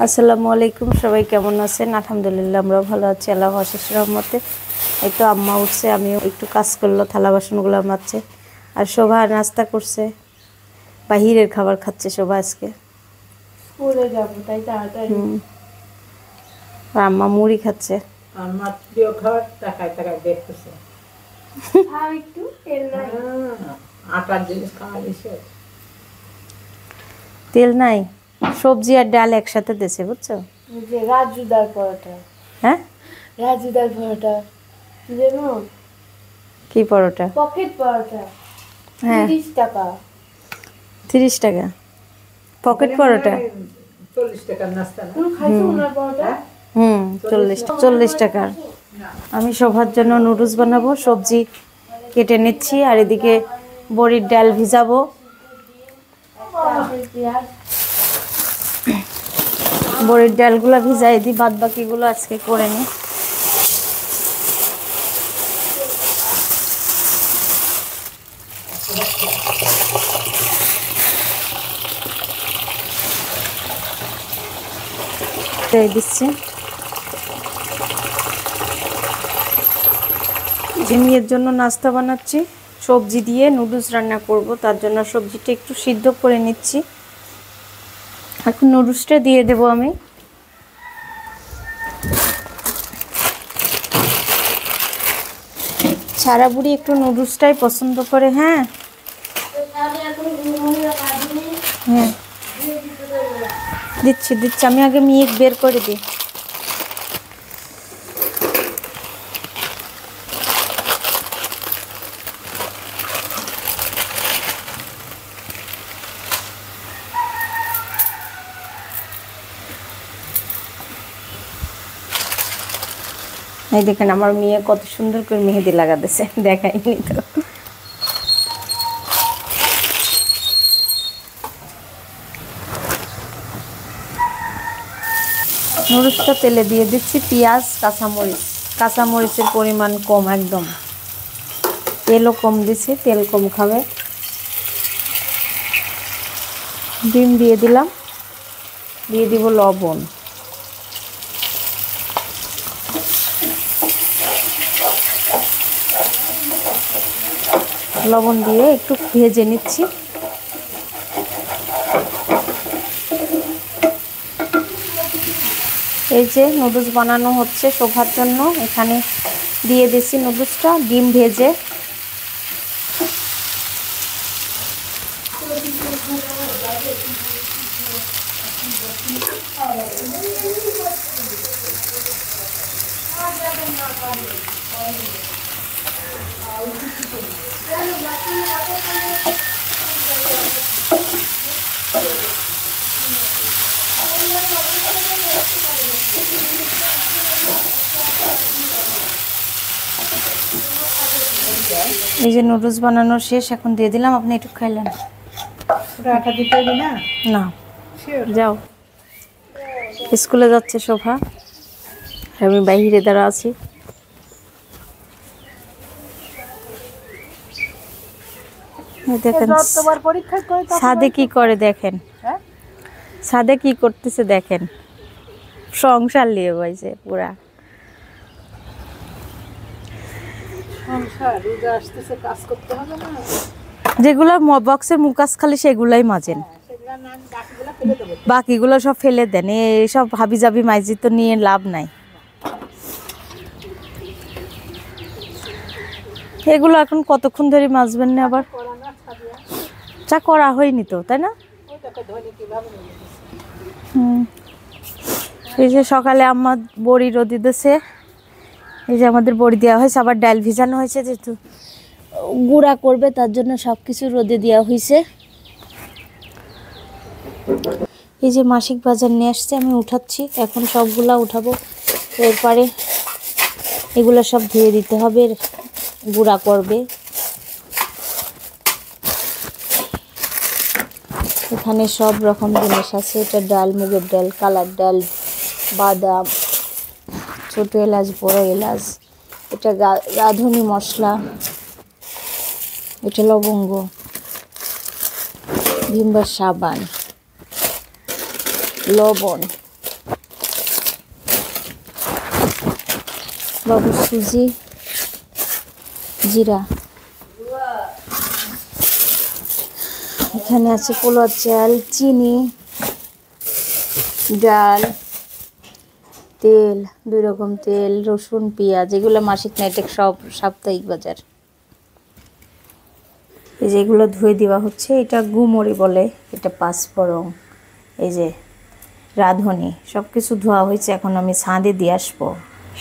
আসসালামু আলাইকুম, সবাই কেমন আছেন? আলহামদুলিল্লাহ আমরা ভালো আছি, আল্লাহর অশেষ রহমতে। এই তো আম্মা উঠছে, আমিও একটু কাজ করলো, থালা বাসনগুলো মাজছে। আর শোভা নাস্তা করছে, বাহিরের খাবার খাচ্ছে শোভা আজকে। স্কুলে যাবো তাই তাড়াতাড়ি। আর আম্মা মুড়ি খাচ্ছে। আমার প্রিয় খাবার তাকায় তাকায় দেখতেছে। খাও একটু, তেল নাই। আটার জিনিস খাওয়া বেশি। তেল নাই, সবজি আর ডাল একসাথে দিয়েছে, বুঝছো? যে রাজুদার পরোটা, হ্যাঁ রাজুদার পরোটা জানো? কি পরোটা? পকেট পরোটা, হ্যাঁ 30 টাকা। 30 টাকা পকেট পরোটা? 40 টাকার নাস্তা না? তুমি খাইছো ওনার পরোটা? 40 টাকার। আমি শোভার জন্য নুডলস বানাবো, সবজি কেটে নিচ্ছি, আর এদিকে বড়ির ডাল ভিজাবো। বড়ির ডালগুলো ভিজাই দিই, বাদ বাকিগুলো আজকে করে নিই। দিচ্ছি জিমিয়ের জন্য নাস্তা বানাচ্ছি, সবজি দিয়ে নুডলস রান্না করব, তার জন্য সবজিটা একটু সিদ্ধ করে নিচ্ছি। এখন নুডলসটা দিয়ে দেব আমি। সারা বুড়ি একটু নুডলসটাই পছন্দ করে। হ্যাঁ হ্যাঁ দিচ্ছি দিচ্ছি, আমি আগে মিক বের করে দিই। এই দেখেন আমার মেয়ে কত সুন্দর করে মেহেদি লাগাতেছে, দেখাইনি তো। নুডলসটা তেলে দিয়ে দিচ্ছি, পেঁয়াজ কাঁচামরিচের পরিমাণ কম, একদম তেলও কম দিছি, তেল কম খাবে। ডিম দিয়ে দিলাম, দিয়ে দিব লবণ। লবণ দিয়ে একটু ভেজে নিচ্ছি। এই যে নুডলস বানানো হচ্ছে শোভার জন্য, এখানে দিয়ে দিচ্ছি নুডলসটা ডিম ভেজে। এই যে নুডলস বানানো শেষ, এখন দিয়ে দিলাম। আপনি একটু খাইলেন? আটা দিতে হবে না? না, যাও। স্কুলে যাচ্ছে শোভা, আমি বাইরে দাঁড়া আছি। দেখেন ছাদে কি করে, দেখেন ছাদে কি করতেছে, দেখেন সংসার নিয়ে বইছে পুরা। যেগুলো বক্সের মুকাস খালি সেগুলাই মাজেন, বাকিগুলো সব ফেলে দেন। এইসব হাবি জাবি মাইজি তো নিয়ে লাভ নাই। এগুলো এখন কতক্ষণ ধরে মাজবেন না? আবার চা করা হয়নি তো, তাই না? এই যে সকালে আমার বড়ি রোদি দিয়েছে, এই যে আমাদের বড়ি দেওয়া হয়েছে, আবার ডাল ভিজানো হয়েছে, যেহেতু গুঁড়া করবে তার জন্য সব কিছু রোদে দেওয়া হয়েছে। এই যে মাসিক বাজার নিয়ে আসছে, আমি উঠাচ্ছি, এখন সবগুলা উঠাবো। এরপরে এগুলো সব ধুয়ে দিতে হবে, গুঁড়া করবে। এখানে সব রকম জিনিস আছে, এটা ডাল, মুগের ডাল, কালার ডাল, বাদাম, ছোট এলাচ, বড় এলাচ, এটা রাঁধুনি মশলা, এটা লবঙ্গ, ভিম বার সাবান, লবণ, বাবু সুজি, জিরা, এখানে আছে পোলাও চাল, চিনি, ডাল, তেল, 2 রকম তেল, রসুন, পেঁয়াজ, এগুলো মাসিক নাইটেক সব সাপ্তাহিক বাজার। এই যে এগুলো ধুয়ে দেওয়া হচ্ছে, এটা গুমরি বলে, এটা পাঁচফোড়ন, এই যে রাঁধুনি, সব কিছু ধোয়া হয়েছে। এখন আমি ছাদে দিয়ে আসবো।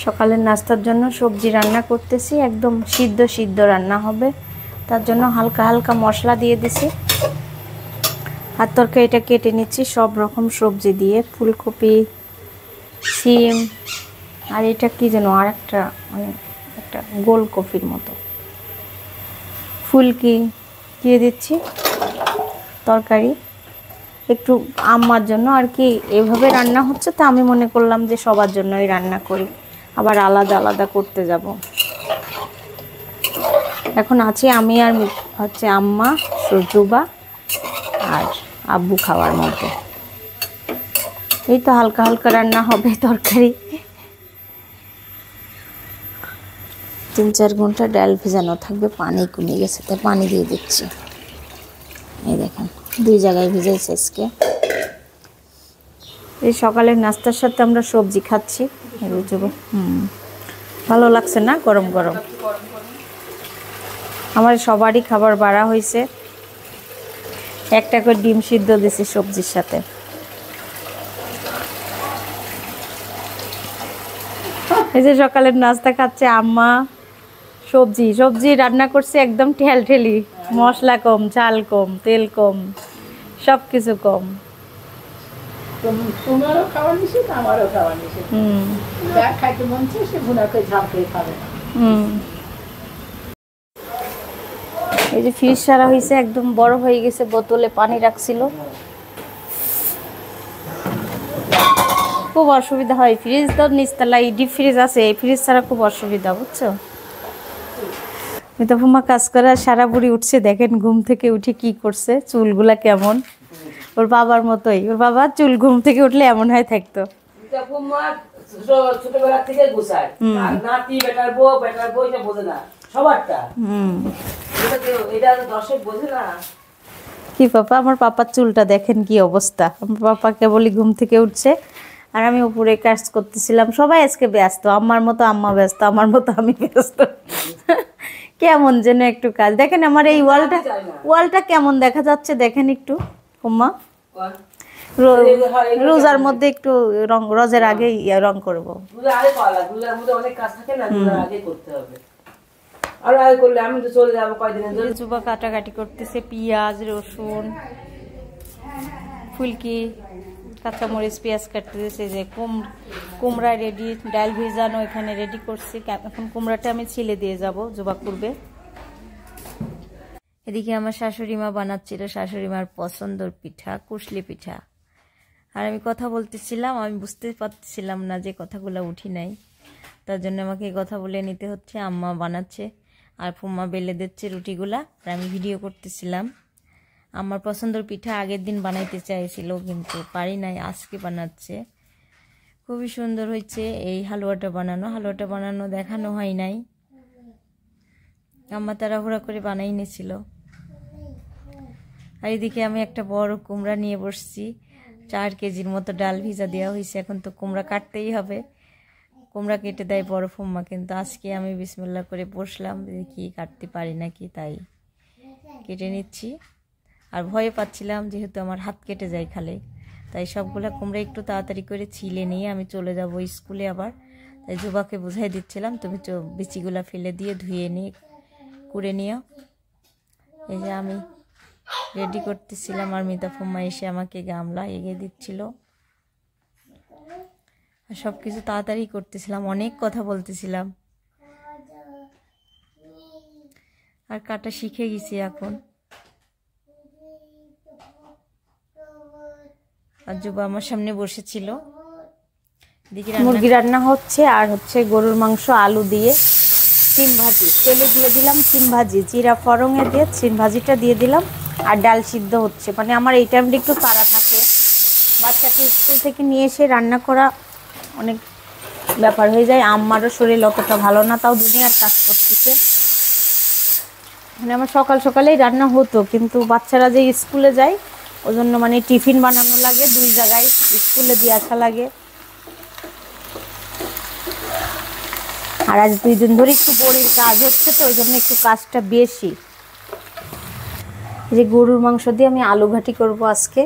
সকালের নাস্তার জন্য সবজি রান্না করতেছি, একদম সিদ্ধ সিদ্ধ রান্না হবে, তার জন্য হালকা হালকা মশলা দিয়ে দিছি। আর তরকারিটা কেটে নিচ্ছি সব রকম সবজি দিয়ে, ফুলকপি, সিম, আর এটা কি যেন আর একটা মানে একটা গোল কপির মতো ফুলকি দিয়ে দিচ্ছি তরকারি, একটু আম্মার জন্য আর কি। এভাবে রান্না হচ্ছে, তা আমি মনে করলাম যে সবার জন্যই রান্না করি, আবার আলাদা আলাদা করতে যাব। এখন আছি আমি আর হচ্ছে আম্মা, সজুবা আর আব্বু খাওয়ার মতো। এই তো হালকা হালকা রান্না হবে তরকারি। 3-4 ঘন্টা ডাল ভেজানো থাকবে, পানি কমে গেছে তাই পানি দিয়ে দিচ্ছি। এই দেখেন 2 জায়গায় ভিজাইছে আজকে। এই সকালের নাস্তার সাথে আমরা সবজি খাচ্ছি, ভালো লাগছে না? গরম গরম আমার সবারই খাবার বাড়া হয়েছে। একটা করে ডিম সিদ্ধ দিছি সবজির সাথে। এই যে সকালের নাস্তা খাচ্ছে আম্মা, সবজি সবজি রান্না করছে একদম ঠেলঠেলি, মশলা কম, ঝাল কম, তেল কম, সব কিছু কম। তোমারও খাওয়া নিষেধ, আমারও খাওয়া নিষেধ। যা খাইতে মন চায় সে ভুনা করে ঝাল খেয়ে খাবে না। এই যে ফ্রিজ সারা হয়েছে, একদম বড় হয়ে গেছে, বোতলে পানি রাখছিল, খুব অসুবিধা হয়। ফ্রিজ তো নিচতলায় ডিপ ফ্রিজ আছে, এই ফ্রিজ ছাড়া খুব অসুবিধা, বুঝছো? মিতা ফুমা কাজ করা সারা বুড়ি উঠছে, দেখেন ঘুম থেকে উঠে কি করছে, চুলগুলা কেমন ওর বাবার মতোই। ওর বাবা চুল ঘুম থেকে উঠলে এমন হয় থাকতো। ছোটবেলা থেকে গুছায়, আর নাতি বেটার বউ এটা বোঝে না সবারটা। এটা দর্শক বোঝে না। কি পাপা, আমার পাপার চুলটা দেখেন কি অবস্থা। আমার পাপাকে বলি ঘুম থেকে উঠছে, আর আমি উপরে কাজ করতেছিলাম। সবাই আজকে ব্যস্ত, আম্মার মতো আম্মা ব্যস্ত, আমার মতো আমি ব্যস্ত। কেমন যেন একটু কাজ। দেখেন আমার এই ওয়ালটা কেমন দেখা যাচ্ছে, দেখেন একটু উম্মা। রোজার মধ্যে একটু রং, রোজার আগে রং করবো। জুবা কাটাকাটি করতেছে, পেঁয়াজ, রসুন, ফুলকি, কাঁচামরিচ, পেঁয়াজ কাটতেছে। যে কুমড়া রেডি, ডাল ভেজানো এখানে রেডি করছি। এখন কুমড়াটা আমি ছিলে দিয়ে যাব, জুবা করবে। এদিকে আমার শাশুড়ি মা বানাচ্ছিল শাশুড়ি মার পছন্দর পিঠা, কুশলি পিঠা। আর আমি কথা বলতেছিলাম, আমি বুঝতে পারছিলাম না যে কথাগুলো উঠি নাই, তার জন্য আমাকে কথা বলে নিতে হচ্ছে। আম্মা বানাচ্ছে আর ফুম্মা বেলে দিচ্ছে রুটিগুলা, আর আমি ভিডিও করতেছিলাম। আমার পছন্দের পিঠা আগের দিন বানাইতে চাইছিল, কিন্তু পারি নাই, আজকে বানাচ্ছে। খুবই সুন্দর হয়েছে এই হালুয়াটা বানানো দেখানো হয় নাই, আম্মা তাড়াহুড়া করে বানাই নিয়েছিল। আর এদিকে আমি একটা বড় কুমড়া নিয়ে বসছি, 4 কেজির মতো ডাল ভিজা দেওয়া হয়েছে। এখন তো কুমড়া কাটতেই হবে, কুমড়া কেটে দেয় বড় ফুম্মা, কিন্তু আজকে আমি বিসমিল্লাহ করে বসলাম, দেখি কাটতে পারি নাকি, তাই কেটে নিচ্ছি। আর ভয়ে পাচ্ছিলাম যেহেতু আমার হাত কেটে যায় খালে, তাই সবগুলা কুমড়া একটু তাড়াতাড়ি করে ছিলে নিয়ে আমি চলে যাব স্কুলে আবার। তাই জুবাকে বুঝাই দিচ্ছিলাম, তুমি বিচিগুলা ফেলে দিয়ে ধুয়ে নিয়ে কুড়ে নিও। এই যে আমি রেডি করতেছিলাম, আর মিতা ফুম্মা এসে আমাকে গামলা এগিয়ে দিচ্ছিল। আর সব কিছু তাড়াতাড়ি করতেছিলাম, অনেক কথা বলতেছিলাম। আর কাটা শিখে গেছি এখন। আর জুবা আমার সামনে বসেছিল। মুরগি রান্না হচ্ছে, আর হচ্ছে গরুর মাংস আলু দিয়ে সিম ভাজি, তেলে দিয়ে দিলাম সিম ভাজি, জিরা ফড়ঙে দিয়ে সিম ভাজিটা দিয়ে দিলাম, আর ডাল সিদ্ধ হচ্ছে। মানে আমার এই টাইমটা একটু তাড়া থাকে, বাচ্চাকে স্কুল থেকে নিয়ে এসে রান্না করা অনেক ব্যাপার হয়ে যায়। আমারও শরীর অতটা ভালো না, তাও দুনিয়ার কাজ করতেছে। মানে আমার সকাল সকালেই রান্না হতো, কিন্তু বাচ্চারা যে স্কুলে যায় ওই জন্য মানে টিফিন বানানো লাগে, 2 জায়গায় স্কুলে দিয়ে আসা লাগে। আর আজ 2 দিন ধরে একটু বড়ির কাজ হচ্ছে, তো ওই জন্য একটু কাজটা বেশি। যে গরুর মাংস দিয়ে আমি আলু ঘাটি করব আজকে।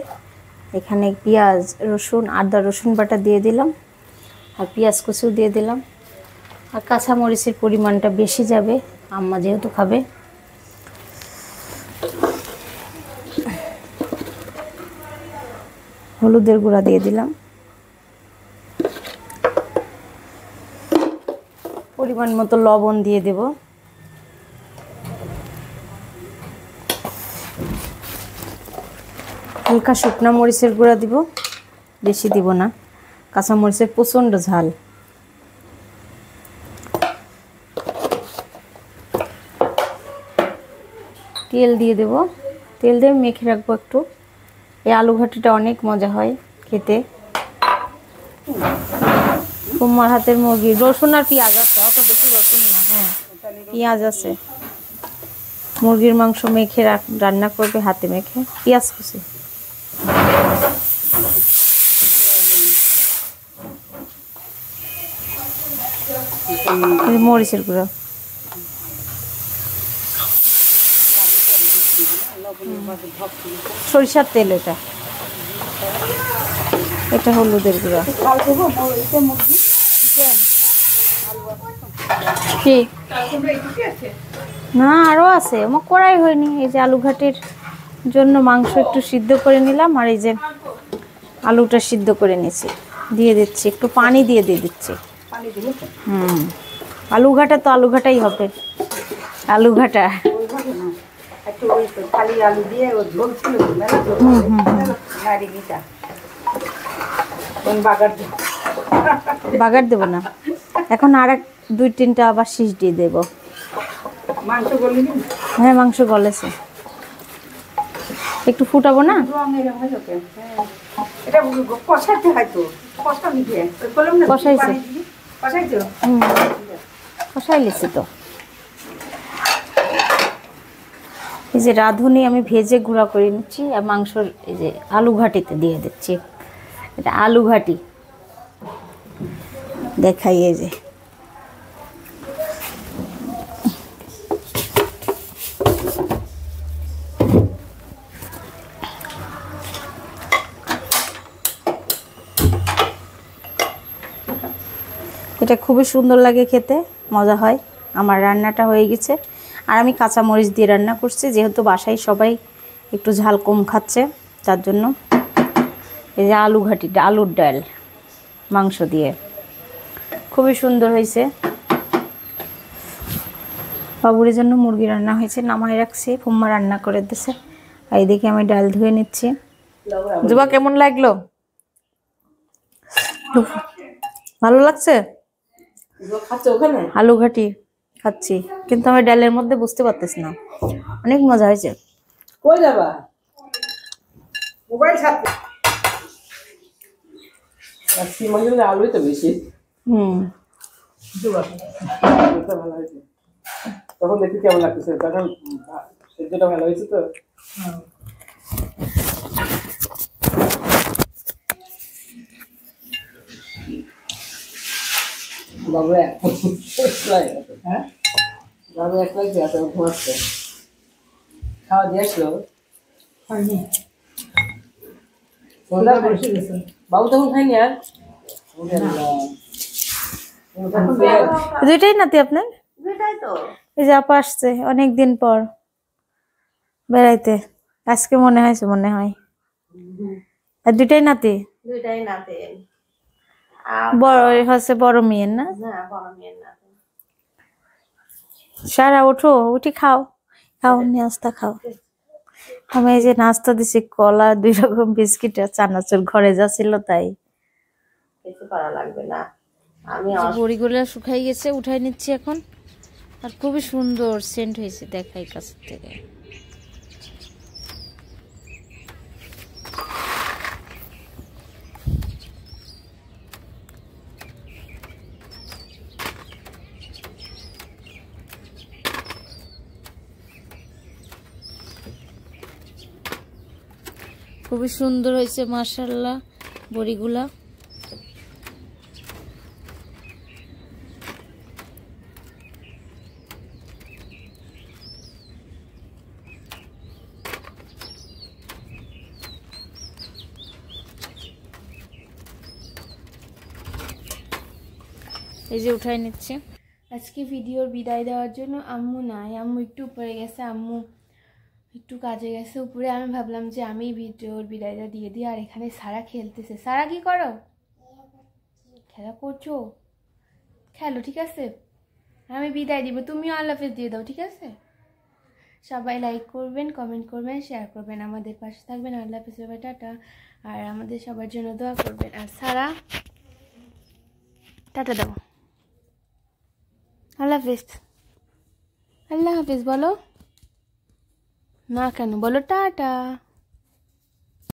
এখানে পেঁয়াজ, রসুন, আদা রসুন বাটা দিয়ে দিলাম, আর পেঁয়াজ কুচিও দিয়ে দিলাম, আর কাঁচামরিচের পরিমাণটা বেশি যাবে, আম্মা যেহেতু খাবে। হলুদের গুঁড়া দিয়ে দিলাম, পরিমাণ মতো লবণ দিয়ে দেব, হালকা শুকনা মরিচের গুঁড়া দিব, বেশি দিব না, কাঁচা মরিচের প্রচণ্ড ঝাল। তেল দিয়ে দেব, তেল দিয়ে মেখে রাখবো একটু। এই আলু ঘাটিটা অনেক মজা হয় খেতে। তোমার হাতের মুরগি, রসুন আর পেঁয়াজ আছে, অত বেশি রসুন না, হ্যাঁ পেঁয়াজ আছে। মুরগির মাংস মেখে রান্না করবে হাতে মেখে, পেঁয়াজ কুচি। মরিচের গুঁড়ো, সরিষার তেল, এটা এটা হলুদের গুঁড়া। কি না আরো আছে, আমার করাই হয়নি। এই যে আলু ঘাটির জন্য মাংস একটু সিদ্ধ করে নিলাম, আর এই যে আলুটা সিদ্ধ করে নিয়েছি, দিয়ে দিচ্ছি একটু পানি দিয়ে দিচ্ছি। আলু ঘাটা তো আলু ঘাটাই হবে, আলু ঘাটা। বাগার দেবো না এখন, আর 2-3টা আবার শীষ দিয়ে দেবো। হ্যাঁ মাংস গলেছে, একটু ফুটাবো না। কষাই লিছি তো। এই যে রাঁধুনি আমি ভেজে গুঁড়া করে নিচ্ছি, আর মাংসর এই যে আলু ঘাটিতে দিয়ে দিচ্ছি। এটা আলু ঘাটি দেখাই, এই যে এটা খুবই সুন্দর লাগে খেতে, মজা হয়। আমার রান্নাটা হয়ে গেছে, আর আমি কাঁচা মরিচ দিয়ে রান্না করছি, যেহেতু বাসায় সবাই একটু ঝাল কম খাচ্ছে, তার জন্য। এই যে আলু ঘাটিটা, আলুর ডাল মাংস দিয়ে খুবই সুন্দর হয়েছে। বাবুরের জন্য মুরগি রান্না হয়েছে, নামাই রাখছি, ফুম্মা রান্না করে দিয়েছে। আর এইদিকে আমি ডাল ধুয়ে নিচ্ছি। জুবা কেমন লাগলো? ভালো লাগছে? আলু ঘাটি খাচ্ছি, কিন্তু আমি ডালের মধ্যে বুঝতে পারতেছি না। অনেক মজা হয়েছে। কই যাবা? মোবাইল সাথে আলুই তো বেশি। ভালো হয়েছে, তখন দেখি কেমন লাগতেছে, তখন সেদ্ধটা ভালো হয়েছে তো। বাবু হ্যাঁ, বাবু একলাই ঘুমাচ্ছে, খাওয়া দিয়ে আসলো বাবু তখন খাইনি। আর দুইটাই নাতি আপনার? এই যে আপা আসছে অনেকদিন পর বেড়াইতে, আজকে মনে হয়েছে, মনে হয়। আর দুইটাই নাতি? বড় হচ্ছে বড় মেয়ের না? সারা ওঠো, উঠি খাও, খাও নাস্তা খাও। আমি এই যে নাস্তা দিছি, কলা, 2 রকম বিস্কিট আর চানাচুর, ঘরে যা ছিল তাই। কিছু করা লাগবে না। আমি বড়িগুলো শুকাই গেছে, উঠাই নিচ্ছি এখন। আর খুবই সুন্দর সেন্ট হয়েছে, দেখাই কাছ থেকে। খুবই সুন্দর হয়েছে মাশাআল্লাহ বড়িগুলা। এই যে উঠাই নিচ্ছে। আজকে ভিডিওর বিদায় দেওয়ার জন্য আম্মু নাই, আম্মু একটু উপরে গেছে, আম্মু একটু কাজে গেছে উপরে। আমি ভাবলাম যে আমি ভিডিওর বিদায়টা দিয়ে দিই। আর এখানে সারা খেলতেছে। সারা কি করো? খেলা করছো? খেলো, ঠিক আছে। আমি বিদায় দিব, তুমিও আল্লাহ হাফেজ দিয়ে দাও, ঠিক আছে। সবাই লাইক করবেন, কমেন্ট করবেন, শেয়ার করবেন, আমাদের পাশে থাকবেন। আল্লাহ হাফেজ, বাই, টাটা। আর আমাদের সবার জন্য দোয়া করবেন। আর সারা টাটা দাও। আল্লাহ হাফেজ। আল্লাহ হাফেজ বলো না কেন, বলো টাটা।